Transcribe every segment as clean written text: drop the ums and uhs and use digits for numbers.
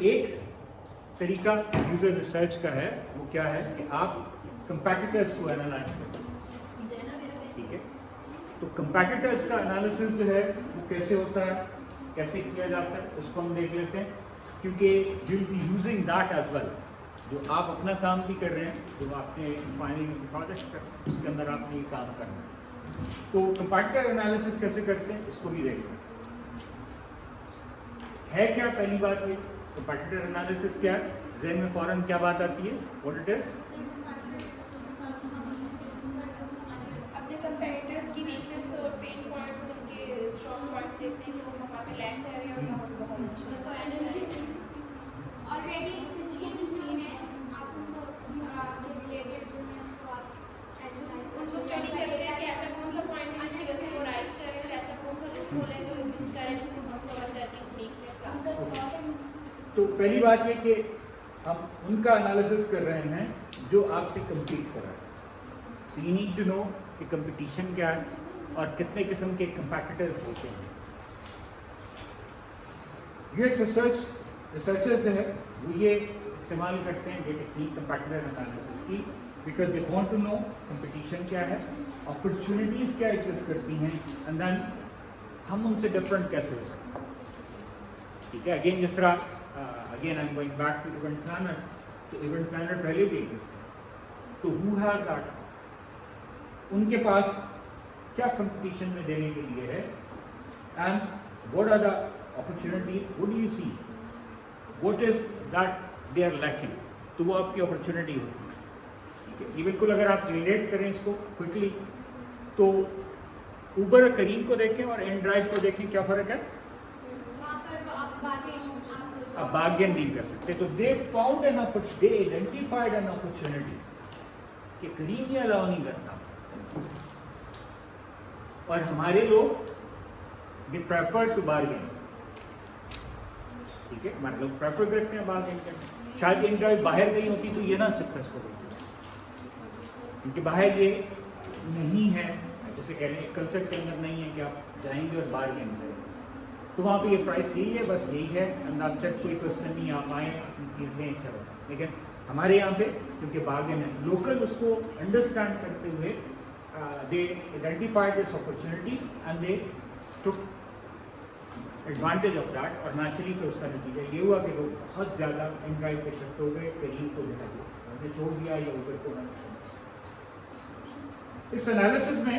ایک طریقہ user research کا ہے، وہ کیا ہے کہ آپ کمپیٹیٹرز کو انالائز کریں. ٹھیک ہے، تو کمپیٹیٹرز کا انالیسس جو ہے وہ کیسے ہوتا ہے، کیسے کیا جاتا ہے، اس کو ہم دیکھ لیتے ہیں. کیونکہ will be using that as well. جو آپ اپنا کام بھی کر رہے ہیں، جو آپ نے فائنل پروجیکٹ کر اس کے اندر آپ نے یہ کام کرنا ہے. تو کمپیٹیٹر انالیسس کیسے کرتے ہیں اس کو بھی دیکھتے ہیں. ہے کیا پہلی بات یہ کمپیٹیٹر انالیسس کیا ہے، ذہن میں فوراً کیا بات آتی ہے؟ What it is? اپنے کمپیٹیٹرز کی ویکنیس اور پین پوائنٹس اور ان کے اسٹرانگ پوائنٹس دیکھتے ہیں کہ وہ کہاں پہ لینڈ کر رہے ہیں اور کہاں پہ بہت اچھا. آلریڈی ایگزسٹنگ جو ہے آپ ان کو ریلیٹڈ جو ہے ان کو آپ ان کو اسٹڈی کرتے ہیں کہ ایسا کون سا پوائنٹ ہے جس کی وجہ سے وہ رائز کر رہے ہیں، اور ایسا کون سا لوپ ہول ہے جو ایگزسٹ کر رہے ہیں جس کو ہم کور کرتے ہیں ویکنیس کا. تو پہلی بات یہ کہ ہم ان کا انالیسس کر رہے ہیں جو آپ سے کمپیٹ کر رہے ہیں. تو یو نیڈ ٹو نو کہ کمپٹیشن کیا ہے اور کتنے قسم کے کمپیٹیٹرز ہوتے ہیں. یو ایکس ریسرچر جو ہے وہ یہ استعمال کرتے ہیں یہ ٹیکنیک کمپیٹیٹر انالیسس کی، because they want to know competition کیا ہے، اپرچونیٹیز کیا ایگزسٹ کرتی ہیں، اینڈ دین ہم ان سے ڈفرینٹ کیسے ہو سکتے ہیں. ٹھیک ہے، اگین جس طرح again I am going back to event planner. تو ایونٹ پلانر پہلے بھی ایگزسٹ ہے، تو ہو ہیز دیٹ، ان کے پاس کیا کمپٹیشن میں دینے کے لیے ہے، and what are the opportunities, what do you see, what is that they are lacking. تو وہ آپ کی اپرچونیٹی ہوتی ہے. ٹھیک ہے، یہ بالکل اگر آپ ریلیٹ کریں اس کو کوئکلی تو اوبر اور کریم کو دیکھیں اور ان ڈرائیو کو دیکھیں، کیا فرق ہے؟ وہاں پر آپ بارگین نہیں کر سکتے. تو they found an opportunity, they identified an opportunity کہ کریم یہ الاؤ نہیں کرتا، اور ہمارے لوگ دے پریفر ٹو بارگین. ٹھیک ہے، ہمارے لوگ پریفر کرتے ہیں بارگین کرنا. شاید ان ڈرائیو باہر گئی ہوتی تو یہ نہ سکسیسفل ہوتی، کیونکہ باہر یہ نہیں ہے، جیسے کہہ لیں کلچر کے اندر نہیں ہے کہ آپ جائیں گے اور بارگین کریں گے. تو وہاں پہ یہ پرائس یہی ہے، بس یہی ہے، انداز سے کوئی کوشچن نہیں، آپ آئیں اپنی چیز لیں چلو. لیکن ہمارے یہاں پہ کیونکہ بارگین ہے، لوکل اس کو انڈرسٹینڈ کرتے ہوئے they identified this opportunity and they took advantage of that. اور نیچرلی پھر اس کا نتیجہ یہ ہوا کہ لوگ بہت زیادہ ان ڈرائیو پہ شفٹ ہو گئے، کریم کو جو ہے وہ انہوں نے چھوڑ دیا یا اوبر کو انہوں نے چھوڑ دیا. اس انالیسس میں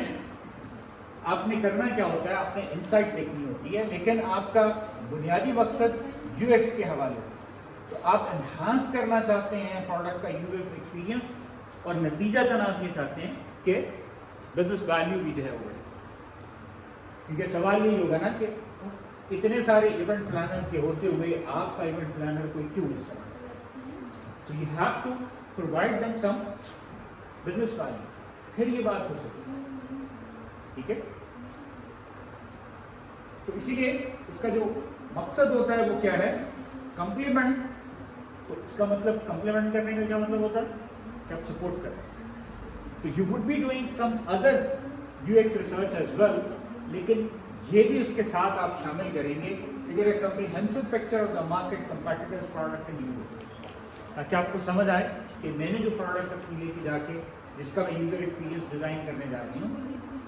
آپ نے کرنا کیا ہوتا ہے، آپ نے انسائٹ دیکھنی ہوتی ہے، لیکن آپ کا بنیادی مقصد یو ایکس کے حوالے سے. تو آپ انہانس کرنا چاہتے ہیں پروڈکٹ کا یوزر ایکسپیرینس، اور نتیجہ تن آپ یہ چاہتے ہیں کہ بزنس ویلیو بھی جو ہے وہ. کیونکہ سوال یہی ہوگا نا کہ اتنے سارے ایونٹ پلانرز کے ہوتے ہوئے آپ کا ایونٹ پلانر کوئی کیوں استعمال. تو you have to provide them some business value, پھر یہ بات ہو سکتی ہے. ٹھیک ہے، تو اسی لیے اس کا جو مقصد ہوتا ہے وہ کیا ہے، کمپلیمنٹ. تو اس کا مطلب کمپلیمنٹ کرنے کا کیا مطلب ہوتا ہے کہ آپ سپورٹ کریں. تو you would be doing some other U X research as well, لیکن یہ بھی اس کے ساتھ آپ شامل کریں گے لیکن comprehensive picture of the market, competitor product and user, تاکہ آپ کو سمجھ آئے کہ میں نے جو پروڈکٹ اپنی لے کے جا کے جس کا میں یوزر ایکسپیرینس ڈیزائن کرنے جا رہی ہوں،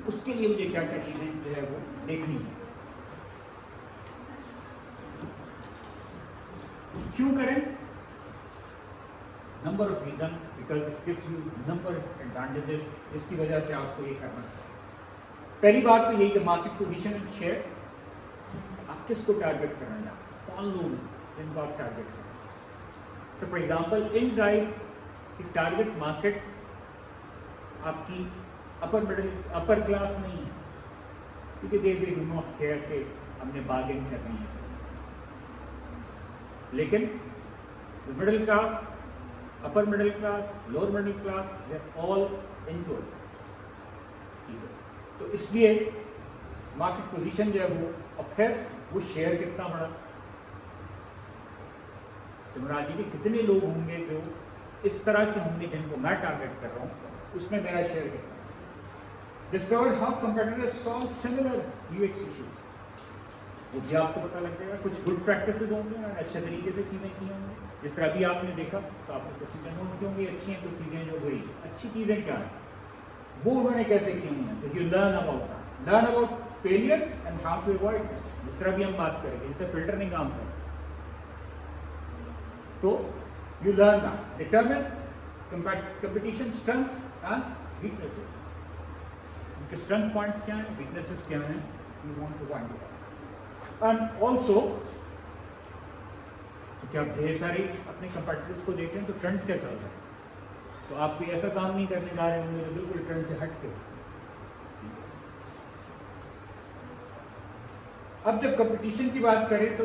اس کے لیے مجھے کیا کیا چیزیں جو ہے وہ دیکھنی ہے. کیوں کریں؟ Number of reason, because it gives you number of advantages. اس کی وجہ سے آپ کو یہ کرنا ہے. پہلی بات تو یہی کہ مارکیٹ پوزیشن اینڈ شیئر. آپ کس کو ٹارگیٹ کرنا چاہتے ہیں، کون لوگ ہیں جن کو آپ ٹارگیٹ کریں. سو فار ایگزامپل ان ڈرائیو کی ٹارگیٹ مارکیٹ آپ کی اپر کلاس نہیں ہے، کیونکہ دے ڈو ناٹ کیئر کہ ہم نے بارگین کرنی ہے. لیکن middle class, upper middle class, lower middle class, they are all into it. ٹھیک ہے، تو اس لیے مارکیٹ پوزیشن جو ہے وہ، اور پھر وہ شیئر کتنا بڑا. سمراج جی کے کتنے لوگ ہوں گے جو اس طرح کے ہوں گے جن کو میں ٹارگیٹ کر رہا ہوں، اس میں میرا شیئر کتنا. Discover how competitors solve similar you x issues. वो भी आपको पता लग जाएगा। कुछ गुड प्रैक्टिसेस होंगे और अच्छे तरीके से चीज़ें की होंगी, जिस तरह अभी आपने देखा तो आपने कुछ चीज़ें नोट की होंगी अच्छी हैं, कुछ चीज़ें जो बुरी। अच्छी चीज़ें क्या हैं वो उन्होंने कैसे की हैं, तो you learn about failure and how to avoid, जिस तरह भी हम बात करेंगे, जिस तरह फिल्टर नहीं काम कर, तो you learn that, determine competition strength and weaknesses, उनके स्ट्रेंथ पॉइंट्स क्या हैं, वीकनेसेस क्या हैं, you want to find out. And also क्या ढेर सारे अपने कंपटीटर्स को देखें तो ट्रेंड्स क्या चल रहा है, तो आप कोई ऐसा काम नहीं करने जा रहे होंगे बिल्कुल ट्रेंड से हट के। अब जब कंपटीशन की बात करें तो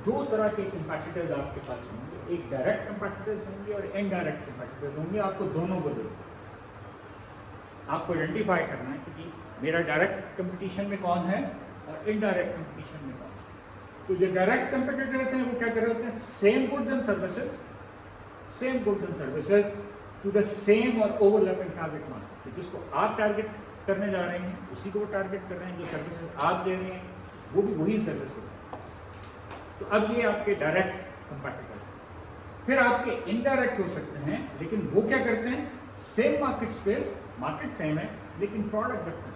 दो तरह के कंपटीटर्स आपके पास होंगे, एक डायरेक्ट कंपटीटर्स होंगे और इनडायरेक्ट कंपटीटर्स होंगे। आपको दोनों को देखो, आपको आइडेंटिफाई करना है कि मेरा डायरेक्ट कंपटीशन में कौन है और इनडायरेक्ट कंपटीशन में कौन है। तो जो डायरेक्ट कंपटीटर्स हैं वो क्या कर रहे होते हैं, same goods and services to the same और ओवरलैपिंग टारगेट मार्केट। तो जिसको आप टारगेट करने जा रहे हैं उसी को वो टारगेट कर रहे हैं, जो सर्विसेज आप दे रहे हैं वो भी वही सर्विसेज है। तो अब ये आपके डायरेक्ट कंपटीटर। फिर आपके इनडायरेक्ट हो सकते हैं, लेकिन वो क्या करते हैं, same market space, market same है लेकिन प्रोडक्ट डिफरेंट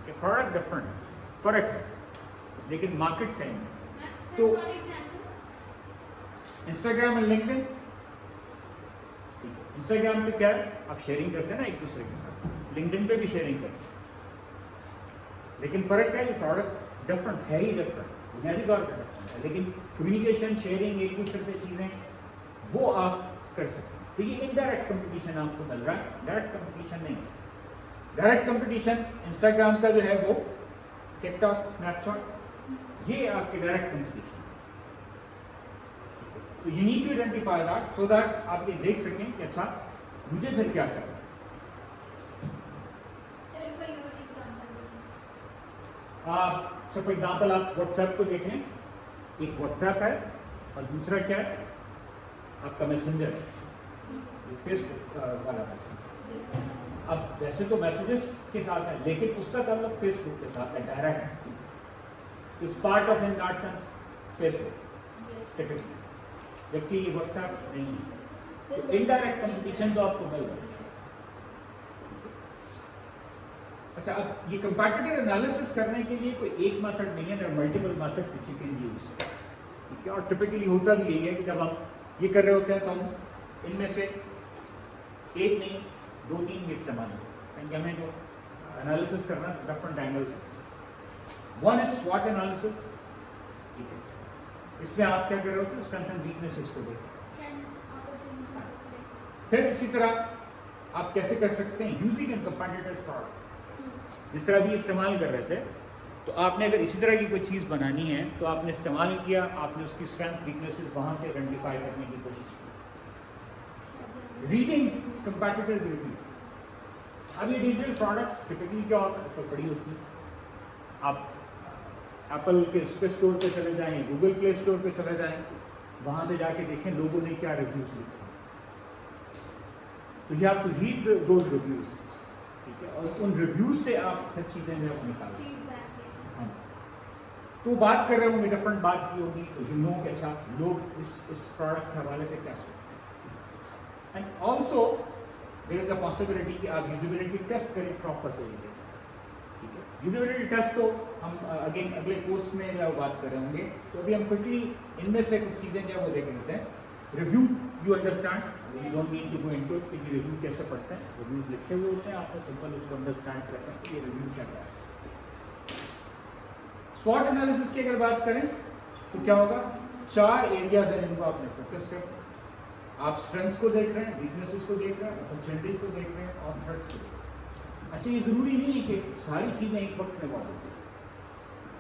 है, प्रोडक्ट डिफरेंट है, फर्क है, लेकिन मार्केट सेम है। तो इंस्टाग्राम एंड लिंक्डइन, इंस्टाग्राम पे क्या है, आप शेयरिंग करते हैं ना एक दूसरे के साथ, लिंक्डइन पे भी शेयरिंग करते हैं, लेकिन फर्क क्या है, ये प्रोडक्ट डिफरेंट है ही डिफरेंट, बुनियादी तौर पर डिफरेंट है, लेकिन कम्युनिकेशन शेयरिंग एक दूसरे से चीज़ें वो आप कर सकते हैं। तो ये इनडायरेक्ट कंपटीशन आपको मिल रहा है, डायरेक्ट कंपटीशन नहीं है। डायरेक्ट कंपटीशन इंस्टाग्राम का जो है वो, टिकटॉक, स्नैपचैट, ये आपके डायरेक्ट कंपटीशन। तो you need to identify that so that आप ये देख सकें कि अच्छा मुझे फिर क्या करना है। फॉर एग्जाम्पल आप व्हाट्सएप को देख लें, एक व्हाट्सएप है और दूसरा क्या है आपका मैसेंजर है, फेसबुक वाला मैसेज। अब वैसे तो मैसेजेस के साथ है लेकिन उसका ताल्लुक फेसबुक के साथ है, direct is part of in that sense Facebook typically, जबकि ये व्हाट्सएप नहीं है। तो इनडायरेक्ट कंपटीशन तो आपको मिल रहा है। अच्छा, अब ये कंपैटिटिव एनालिसिस करने के लिए कोई एक मेथड नहीं है, there are multiple methods which you can use, ठीक है। और टिपिकली होता भी यही है कि जब हम ये कर रहे होते हैं तो हम इनमें से एक नहीं 2-3 भी इस्तेमाल करते हैं, हमें जो एनालिसिस करना है डिफरेंट एंगल से। वन इज स्वॉट एनालिसिस, ठीक है, इसमें आप क्या कर रहे होते हैं, स्ट्रेंथ एंड वीकनेसेस को देखें। फिर इसी तरह आप कैसे कर सकते हैं, यूजिंग एन कंपैटिटिव प्रोडक्ट, जिस तरह भी इस्तेमाल कर रहे थे, तो आपने अगर इसी तरह की कोई चीज़ बनानी है तो आपने इस्तेमाल किया, आपने उसकी स्ट्रेंथ वीकनेसेस वहाँ से आइडेंटिफाई करने की कोशिश की। रीडिंग कंपैटिटिव रिव्यू, अब ये डिजिटल प्रोडक्ट्स टिपिकली क्या होता है, तो बड़ी होती है। आप एप्पल के स्टोर पे चले जाएँ, गूगल प्ले स्टोर पे चले जाएँ, वहाँ पे जाके देखें लोगों ने क्या रिव्यूज़ लिखे, तो you have to read those reviews, ठीक है, और उन रिव्यूज से आप हर चीज़ें जो है निकालें। हाँ, तो बात कर रहे होंगे, डिफरेंट बात की होगी, तो यू नो कि अच्छा लोग इस प्रोडक्ट के हवाले से क्या सोचते हैं। And also there is a possibility कि आप यूजिबिलिटी टेस्ट करें प्रॉपर तरीके से, ठीक है। यूजिबिलिटी टेस्ट तो हम अगेन अगले कोर्स में जो बात कर रहे होंगे, तो अभी हम क्विकली इनमें से कुछ चीज़ें जो है वो देख लेते हैं। Review you understand, you don't need to go into it कि रिव्यू कैसे पढ़ते हैं, रिव्यूज लिखे हुए होते हैं, आपको सिंपल उसको अंडरस्टैंड करना है कि ये रिव्यू क्या है। स्वॉट एनालिसिस की अगर बात करें तो क्या होगा, 4 एरियाज हैं जिनको आपने फोकस करना है। आप स्ट्रेंथ्स को देख रहे हैं, वीकनेसेस को देख रहे हैं, अपॉर्चुनिटीज को देख रहे हैं और थ्रेट्स को देख रहे हैं। अच्छा, ये ज़रूरी नहीं है कि सारी चीज़ें एक वक्त में मौजूद हैं,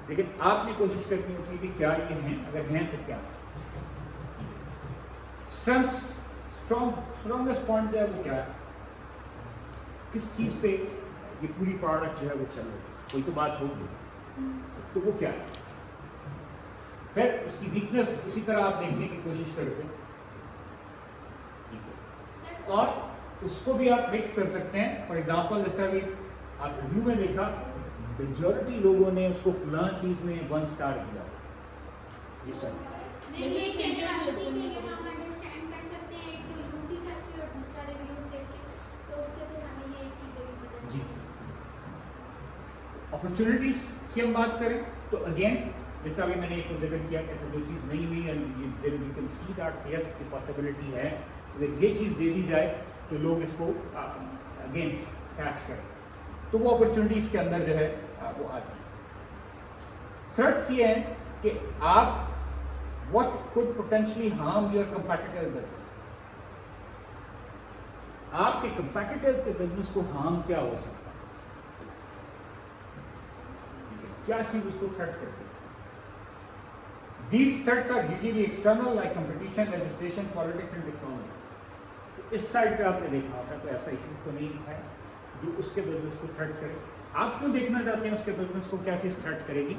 लेकिन आपने कोशिश करनी होती है कि क्या ये हैं, अगर हैं तो क्या। स्ट्रेंथ्स, स्ट्रॉन्गेस्ट पॉइंट जो है वो क्या है, किस चीज़ पे ये पूरी प्रोडक्ट जो है वो चल रही है, कोई तो बात होगी, तो वो क्या है। फिर उसकी वीकनेस इसी तरह आप देखने की कोशिश करते हैं, ठीक है, और उसको भी आप फिक्स कर सकते हैं। फॉर एग्जांपल जिस तरह भी आप रिव्यू में देखा, मेजॉरिटी लोगों ने उसको फलां चीज़ में 1 स्टार दिया। ये सब मैं ये कहने वाली थी कि हम अंडरस्टैंड कर सकते हैं, एक तो यूज भी करके और दूसरा रिव्यूज देख के, तो उससे फिर हमें ये चीज़ें भी पता जी। चलती अपॉर्चुनिटीज़ की हम बात करें तो अगेन जैसा अभी मैंने एक जिक्र किया कि जो चीज़ नहीं हुई and you can see that yes की पॉसिबिलिटी है, अगर ये चीज़ दे दी जाए तो लोग इसको अगेन कैच करें, तो वो अपॉर्चुनिटीज़ के अंदर जो है वो आती है। थर्ड्स ये है कि आप what could potentially harm your competitor's business, आपके competitors के बिजनेस को हार्म क्या हो सकता है, क्या चीज उसको थ्रेट कर सकती है। These threats are usually external like competition, legislation, politics and technology. तो इस साइड पे आपने देखना होता है कोई ऐसा इशू तो नहीं है जो उसके बिजनेस को थ्रेट करे। आप क्यों देखना चाहते हैं उसके बिजनेस को क्या चीज थ्रेट करेगी,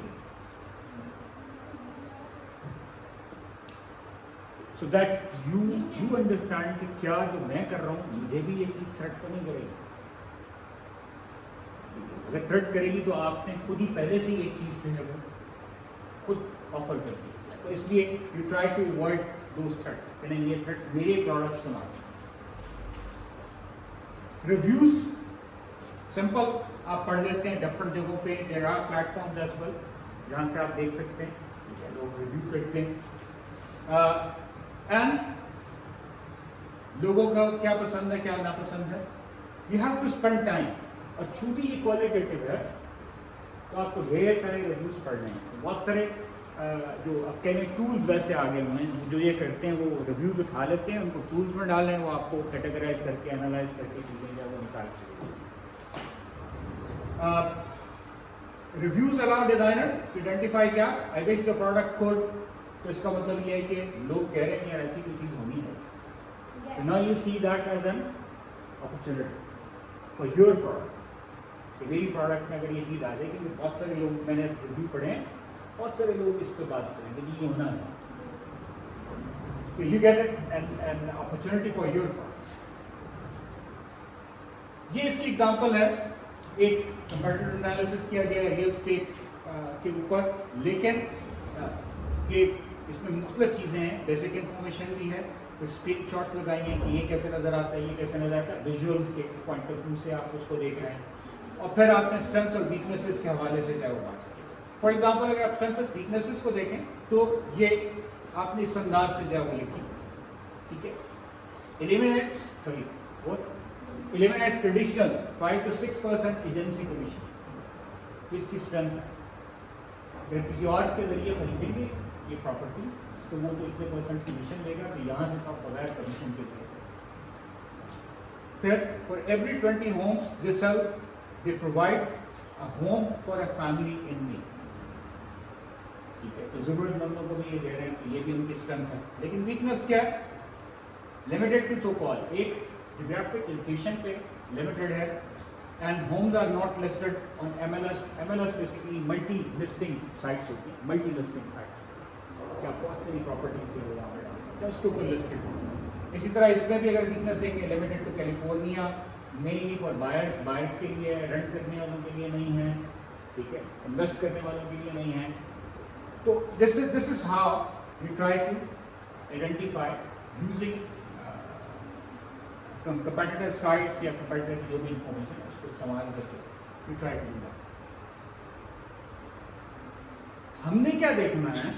so that you understand कि क्या जो मैं कर रहा हूँ मुझे भी ये चीज़ थ्रेट तो नहीं करेगी। अगर थ्रेट करेगी तो आपने खुद ही पहले से ही एक चीज़ जो है वो खुद ऑफर कर दी, तो इसलिए you try to avoid those threat, यानी ये थ्रेट मेरे प्रोडक्ट्स से ना। रिव्यूज सिंपल आप पढ़ लेते हैं डिफरेंट जगहों पे, there are platforms as well जहाँ से आप देख सकते हैं लोग रिव्यू करते हैं एंड लोगों का क्या पसंद है क्या नापसंद है। You have to spend time, और चूंकि ये क्वालिटेटिव है तो आपको ढेर सारे रिव्यूज पढ़ने हैं। तो बहुत सारे जो अब कहने टूल्स वैसे आ गए हुए हैं जो ये करते हैं, वो रिव्यूज उठा लेते हैं, उनको टूल्स में डालें, वो आपको कैटेगराइज करके एनालाइज करके चीज़ें जो वो निकाल सकते। Reviews allow designer to identify क्या I wish the product code, तो इसका मतलब ये है कि लोग कह रहे हैं कि ऐसी कोई चीज़ होनी है, now you see that as an opportunity for your product, कि मेरी प्रोडक्ट में अगर ये चीज़ आ जाएगी, क्योंकि बहुत सारे लोग मैंने रिव्यू पढ़े हैं, बहुत सारे लोग इस पर बात करेंगे कि ये होना है, तो you get an opportunity for your product. ये इसकी एग्जांपल है, एक कंपैरेटिव एनालिसिस किया गया रियल एस्टेट के ऊपर, लेकिन ये इसमें मुख्तलिफ चीज़ें हैं, बेसिक इन्फॉर्मेशन भी है, तो स्क्रीन शॉट लगाई हैं कि ये कैसे नज़र आता है, ये कैसे नज़र आता है, विजुअल्स के पॉइंट ऑफ व्यू से आप उसको देख रहे हैं, और फिर आपने स्ट्रेंथ और वीकनेसेस के हवाले से क्या हुआ। फॉर एग्जांपल अगर आप स्ट्रेंथ और वीकनेसेस को देखें तो ये आपने इस अंदाज से जो है लिखी, ठीक है, eliminates traditional 5 to 6% agency commission. इसकी स्ट्रेंथ है, अगर किसी और के जरिए खरीदेंगे ये प्रॉपर्टी तो वो तो इतने % कमीशन लेगा, तो यहाँ से आप बगैर कमीशन के देंगे। फिर for every 20 homes they sell they provide a home for a family in need, ठीक है, तो जरूरतमंदों को भी ये दे रहे हैं, तो ये भी उनकी स्ट्रेंथ है। लेकिन वीकनेस क्या है, लिमिटेड टू सो कॉल, एक जियोग्राफिक लोकेशन पे लिमिटेड है, and homes are not listed on MLS। MLS basically multi listing sites होती हैं, मल्टी लिस्टिंग साइट, क्या बहुत सारी प्रॉपर्टी के क्या उसके ऊपर लिस्टेड। इसी तरह इसमें भी अगर वीकनेस देंगे, limited to California, mainly for buyers के लिए, रेंट करने वालों के लिए नहीं है, ठीक है, इन्वेस्ट करने वालों के लिए नहीं है। तो this is how you try to identify using competitor sites या कंपैटिटर जो भी इंफॉर्मेशन है उसको इस्तेमाल करके you try to do that. हमने क्या देखना है,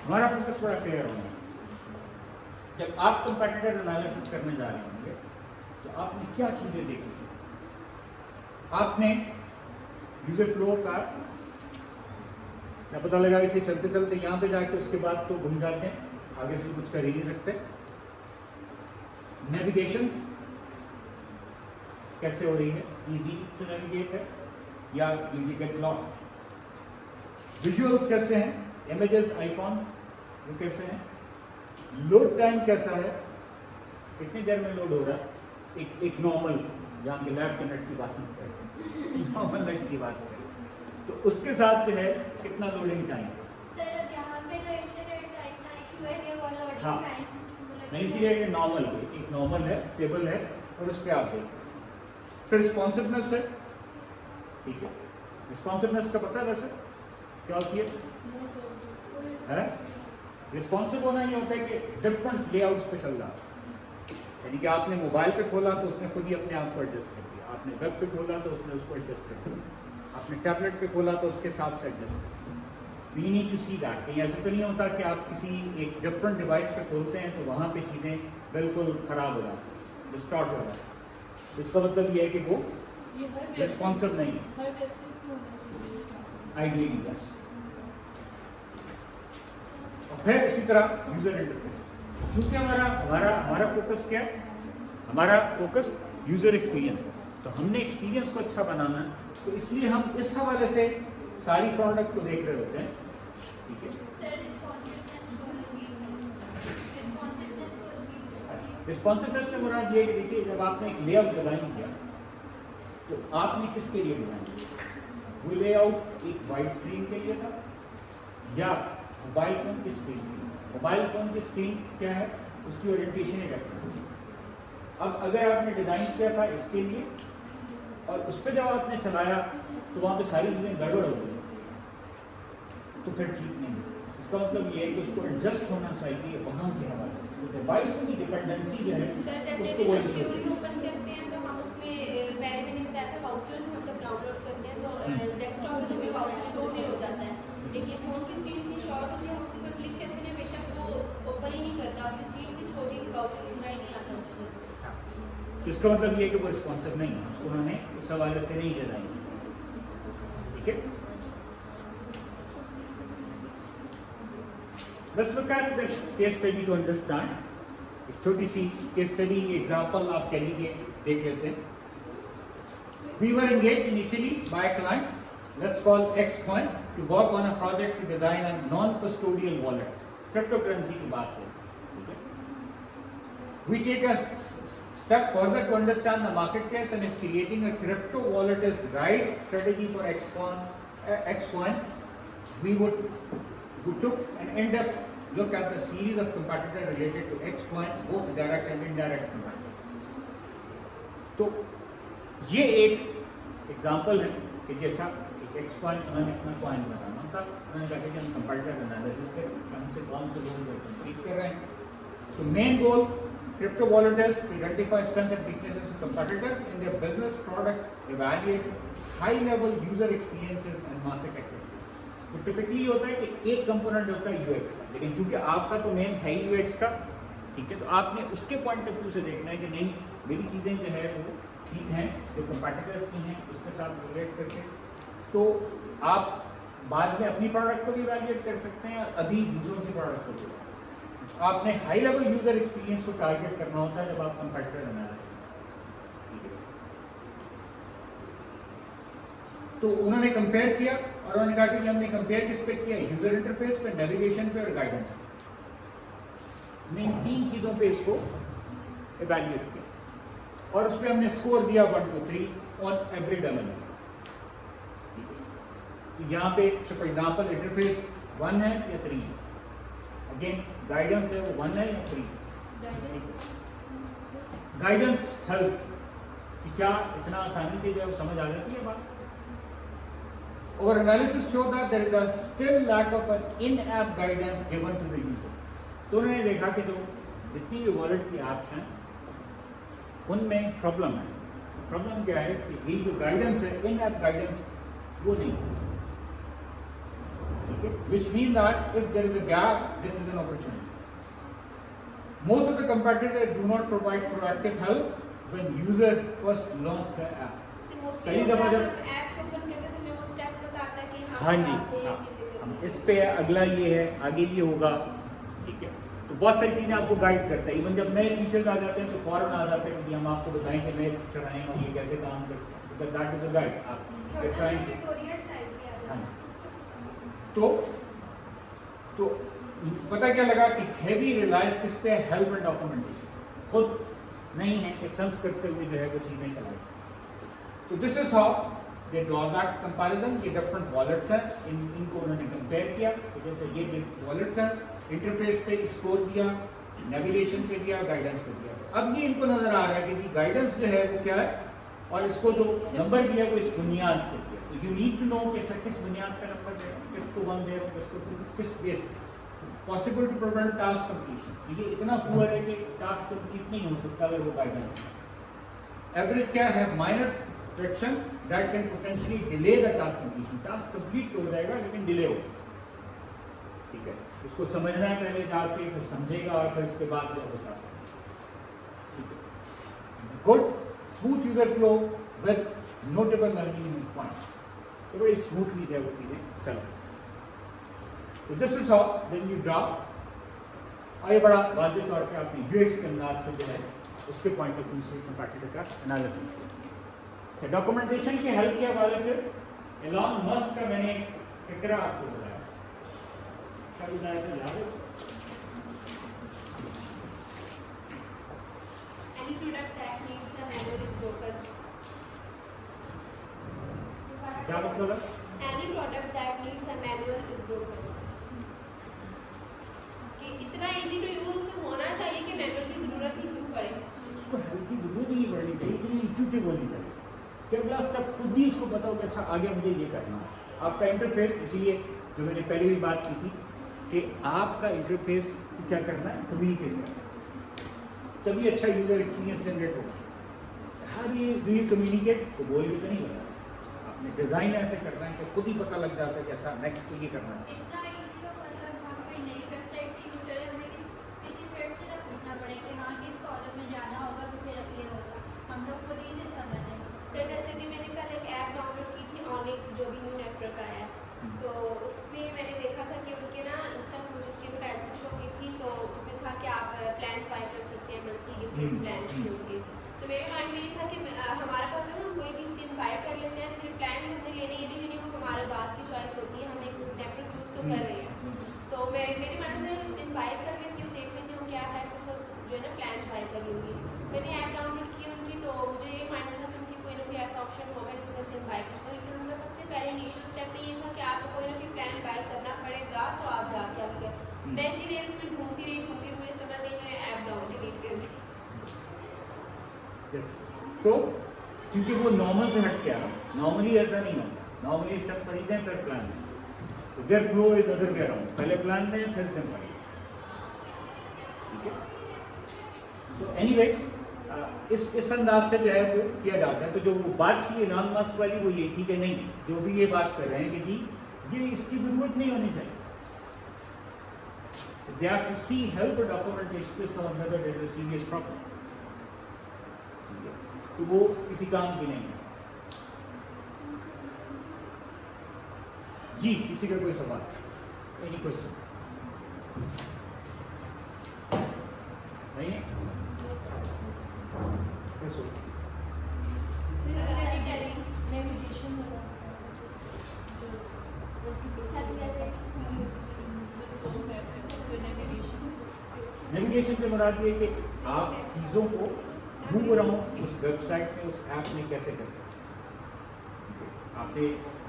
हमारा फोकस बड़ा क्लियर होना है। जब आप कंपैटिटर एनालिसिस करने जा रहे होंगे तो आपने क्या चीज़ें देखी, आपने यूजर फ्लो का क्या पता लगा कि चलते चलते यहाँ पे जाके उसके बाद तो घूम जाते हैं, आगे से कुछ कर ही नहीं सकते। नेविगेशन कैसे हो रही है, इजी टू नेविगेट है या यू गेट लॉस्ट। विजुअल्स कैसे हैं, इमेजेस, आइकॉन वो कैसे हैं, लोड टाइम कैसा है, कितनी देर में लोड हो रहा है, एक नॉर्मल जहाँ के लैब के नेट की बात नहीं करते, नॉर्मल नेट की बात करें तो उसके साथ जो है कितना लोडिंग टाइम। हाँ नहीं, इसीलिए नॉर्मल है, स्टेबल है, और उस पर आप देखें। फिर रिस्पॉन्सिवनेस है, ठीक है। रिस्पॉन्सिवनेस का पता है वैसे क्या होती है? रिस्पॉन्सिव होना ये होता है कि डिफरेंट लेआउट्स पे चल रहा है, यानी कि आपने मोबाइल पे खोला तो उसने खुद ही अपने आप को एडजस्ट कर दिया, आपने वेब पे खोला तो उसने उसको एडजस्ट कर दिया, आपने टैबलेट पे खोला तो उसके हिसाब से एडजस्ट कर दिया। We need to see that. कहीं ऐसा तो नहीं होता कि आप किसी एक डिफरेंट डिवाइस पे खोलते हैं तो वहाँ पे चीज़ें बिल्कुल ख़राब हो जाती हैं, डिस्टॉर्ट हो जाती है। इसका मतलब ये है कि वो रिस्पॉन्सिव नहीं है। Ideally yes. और फिर इसी तरह यूज़र इंटरफेस, चूँकि हमारा फोकस क्या है? हमारा फोकस यूज़र एक्सपीरियंस है, तो हमने एक्सपीरियंस को अच्छा बनाना है, तो इसलिए हम इस हवाले से सारी प्रोडक्ट को देख रहे होते हैं, ठीक है। रिस्पॉन्सिवनेस से मुराद ये कि देखिए जब आपने एक लेआउट डिज़ाइन किया तो आपने किसके लिए डिज़ाइन किया? वो लेआउट एक वाइड स्क्रीन के लिए था या मोबाइल फ़ोन की स्क्रीन के लिए? मोबाइल फ़ोन की स्क्रीन क्या है, उसकी ओरिएंटेशन एक रखनी है। अब अगर आपने डिज़ाइन किया था इसके लिए और उस पर जब आपने चलाया तो वहाँ पे सारी चीज़ें गड़बड़ हो गई तो फिर ठीक नहीं है। इसका मतलब ये है कि उसको एडजस्ट होना चाहिए वहाँ के हवाले से, तो डिवाइस की डिपेंडेंसी जो है सर जैसे उसको भी वो हम क्यूरी ओपन करते हैं तो हम उसमें पहले मैंने बताया था वाउचर्स मतलब डाउनलोड करते हैं तो डेस्कटॉप में हमें वाउचर शो भी हो जाता है, लेकिन फ़ोन की स्क्रीन इतनी शॉर्ट होती है, हम उसी पर क्लिक करते हैं बेशक वो ओपन ही नहीं करता, उसकी स्क्रीन इतनी छोटी कि वाउचर पूरा ही नहीं आता उसमें। तो इसका मतलब ये है कि वो रिस्पॉन्सिव नहीं है, उसको उन्होंने उस हवाले से नहीं डिज़ाइन किया, ठीक है। Let's look at this case study to understand. एक छोटी सी केस स्टडी एग्जाम्पल आप कह लीजिए देख लेते हैं। We were engaged initially by a client, let's call XCoin, to work on a project to design a non-custodial wallet. Cryptocurrency की बात है। We take a step further to understand the marketplace and if creating a crypto wallet is right strategy for XCoin, we took an in-depth look at the series of competitors related to XCoin, both direct and indirect competitors. तो ये एक example है कि जी अच्छा एक XCoin उन्होंने अपना coin बनाना था, उन्होंने कहा कि हम कंपेटिटर एनालिसिस करें, हमसे कौन से लोग कम्पीट कर रहे हैं। तो main goal crypto wallet is to identify strengths and weaknesses of competitors in their business product, evaluate high-level user experiences and market activity. तो टिपिकली होता है कि एक कंपोनेंट होता है यूएक्स का, लेकिन चूंकि आपका तो मेन है यूएक्स का, ठीक है, तो आपने उसके पॉइंट ऑफ व्यू से देखना है कि नहीं मेरी चीज़ें जो है वो ठीक हैं, जो कंपेटिटर्स की हैं उसके साथ रिलेट करके, तो आप बाद में अपनी प्रोडक्ट को भी इवैल्यूएट कर सकते हैं और अभी दूसरों की प्रोडक्ट को भी। आपने हाई लेवल यूजर एक्सपीरियंस को टारगेट करना होता है जब आप कंपेटिटर एनालिसिस, ठीक है। तो उन्होंने कंपेयर किया और उन्होंने कहा कि हमने कंपेयर किस पे किया, यूजर इंटरफेस पे, नेविगेशन पे और गाइडेंस पे। इन तीन चीज़ों पे इसको इवैल्यूएट किया और उस पर हमने स्कोर दिया 1 to 3 ऑन एवरी डायमेंशन। तो यहाँ पे फॉर एग्जाम्पल इंटरफेस 1 है या 3 है, अगेन गाइडेंस है वो 1 है या 3। गाइडेंस हेल्प कि क्या इतना आसानी से जो समझ आ जाती है बात। Our analysis showed that there is a still lack of an in-app guidance given to the user. तो उन्होंने देखा कि जो जितनी भी वॉलेट की ऐप्स हैं उनमें प्रॉब्लम है। प्रॉब्लम क्या है कि ये जो गाइडेंस है, इन-ऐप गाइडेंस वो नहीं है, ठीक है। Which means that if there is a gap, this is an opportunity. Most of the competitors do not provide proactive help when user first launch the app. पहली दफा जब ऐप्स ओपन करते हैं तो हमें वो स्टेप्स बताता है कि हाँ जी, हम इस पे अगला ये है, आगे ये होगा, ठीक है। तो बहुत सारी चीज़ें आपको गाइड करता है। इवन जब नए फीचर्स आ जाते हैं तो फौरन आ जाते हैं कि हम आपको बताएं कि नए फीचर आए हैं और ये कैसे काम करते हैं, दैट इज द गाइड। आप ट्राइंग, हाँ, तो पता क्या लगा कि हैवी रिलायंस किस पे, हेल्प एंड डॉक्यूमेंटेशन खुद नहीं है कि सर्च करते हुए जो है वो चीज़ें चलाएं। तो this is how they draw that comparison. ये डिफरेंट वॉलेट्स हैं, इनको उन्होंने कंपेयर किया, तो जैसे ये वॉलेट्स हैं, इंटरफेस पे स्कोर दिया, नेविगेशन पे दिया, गाइडेंस पे दिया। अब ये इनको नजर आ रहा है कि गाइडेंस जो है वो क्या है, और इसको जो नंबर दिया वो इस बुनियाद पे दिया, तो यू नीड टू नो कि अच्छा किस बुनियाद पे नंबर दे रहा हूँ, किसको 1 दे रहा हूँ, किसको 2, किस base possible to prevent task completion. ये इतना पुअर है कि टास्क कंप्लीट नहीं हो सकता अगर वो गाइडेंस। एवरेज क्या है? Minor fraction that can potentially delay the task completion. Task complete तो हो जाएगा लेकिन डिले हो, ठीक है, उसको समझना है पहले जाके, फिर समझेगा और फिर उसके बाद जो होता है, ठीक है। Good smooth user flow with notable learning point, तो बड़ी स्मूथली जो है वो चीज़ें चल रही। तो this is how then you draw. और ये बड़ा वाज़ेह तौर पे आपने यूएक्स के अंदाज से जो है उसके पॉइंट ऑफ व्यू से कंपैटिटर का एनालिसिस किया। डॉक्यूमेंटेशन के हेल्प के हवाले से एलॉन मस्क का मैंने एक फिक्रा आपको बताया, क्या बताया था याद है? Any product that needs a manual is broken. क्या मतलब है? Any product that needs a manual is broken. कि इतना easy to use होना चाहिए कि मैनुअल की ज़रूरत ही क्यों पड़े। उसको हेल्प की जरूरत ही नहीं पड़नी चाहिए, इतनी इंट्यूटिव होनी चाहिए कि अगला स्टेप खुद ही उसको बताओ कि अच्छा आगे मुझे ये करना है। आपका इंटरफेस, इसीलिए जो मैंने पहले भी बात की थी कि आपका इंटरफेस क्या करना है, कम्युनिकेट करना है, तभी अच्छा यूजर एक्सपीरियंस जनरेट होगा। हर ये कम्युनिकेट तो बोल के तो नहीं बता, आपने डिज़ाइन ऐसे करना है कि खुद ही पता लग जाता है कि अच्छा नेक्स्ट तो ये करना है। इतना इजी हो, मतलब हम कोई नई वेबसाइट की यूज करें, हमें किसी फ्रेंड से ना पूछना पड़े कि हाँ किस कॉलम में जाना होगा तो फिर ये होगा, हम लोग को रीजन समझ है। सर जैसे भी मैंने कल एक ऐप डाउनलोड की थी ऑनिक, जो भी न्यू नेटवर्क आया है, तो उसमें मैंने देखा था कि उनके ना इंस्टा पर मुझे उसकी एडवर्टाइजमेंट शो हुई थी, तो उसमें था कि आप प्लान बाय कर सकते हैं, मंथली डिफरेंट प्लान होंगे। तो मेरे माइंड में ये था कि हमारे पास ना कोई भी सिम बाय कर लेते हैं, फिर प्लान हमने लेने ये भी नहीं, वो हमारे बात की चॉइस होती है, हम एक नेटवर्क यूज़ तो कर रहे हैं। तो मेरे माइंड में सिम बाय कर लेती हूँ, देख लेती हूँ क्या है, तो जो है ना प्लान बाय कर लूँगी। मैंने ऐप डाउनलोड की उनकी, तो मुझे ये माइंड था कि उनकी कोई ना कोई ऐसा ऑप्शन होगा जिसमें सिम बाय कर सकूँ, लेकिन उनका सबसे पहले इनिशियल स्टेप ये था कि आपको कोई ना कोई प्लान बाय करना पड़ेगा, तो आप जाके आपके मैं इतनी देर उसमें ढूंढती रही, मुझे समझ नहीं, मैंने ऐप डाउन डिलीट कर दी। तो क्योंकि वो नॉर्मल से हट गया, नॉर्मली ऐसा नहीं होता, नॉर्मली सब खरीदते हैं फिर प्लान लें, तो their flow is other way around, पहले प्लान लें फिर सिम खरीदें, ठीक है। तो एनीवे इस अंदाज से जो है वो किया जाता है। तो जो वो बात थी एलॉन मस्क वाली वो ये थी कि नहीं, जो भी ये बात कर रहे हैं कि जी ये इसकी जरूरत नहीं होनी चाहिए, they have to see help or documentation based on whether there is a serious problem, तो वो किसी काम की नहीं है। जी किसी का कोई सवाल, एनी क्वेश्चन नहीं है? नेविगेशन से मुराद ये कि आप चीज़ों को मूव अराउंड उस वेबसाइट में, उस ऐप में कैसे कर सकते हैं। आपके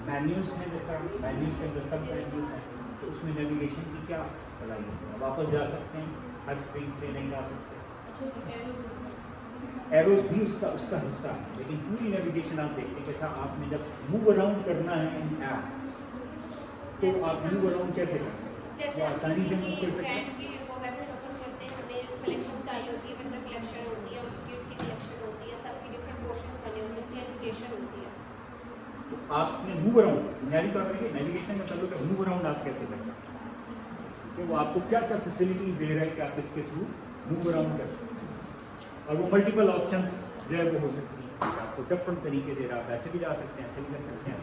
मेन्यूज हैं, जैसा मेन्यूज के अंदर सब मेन्यूज हैं, तो उसमें नेविगेशन की क्या सलाह है? वापस जा सकते हैं, हर स्क्रीन से नहीं जा सकते। एरोज भी उसका हिस्सा है, लेकिन पूरी नेविगेशन आप देखते हैं कि अच्छा आपने जब मूव अराउंड करना है इन ऐप, तो आप मूव अराउंड कैसे कर सकते हैं? तो आसानी से मूव कर सकते हैं। कलेक्शन चाहिए होती है, विंटर कलेक्शन होती है, किड्स की कलेक्शन होती है, सबकी डिफरेंट पोर्शंस बने होते हैं, उनकी एजुकेशन होती है। तो आपने मूव अराउंड बुनियादी तौर पर नेविगेशन का मतलब है मूव अराउंड आप कैसे कर सकते हैं, तो वो आपको क्या क्या फैसिलिटी दे रहा है कि आप इसके थ्रू मूव अराउंड कर सकते हैं। और वो मल्टीपल ऑप्शंस जो है वो हो सकती है, आपको डिफरेंट तरीके दे रहा है, आप ऐसे भी जा सकते हैं, ऐसे भी कर सकते हैं।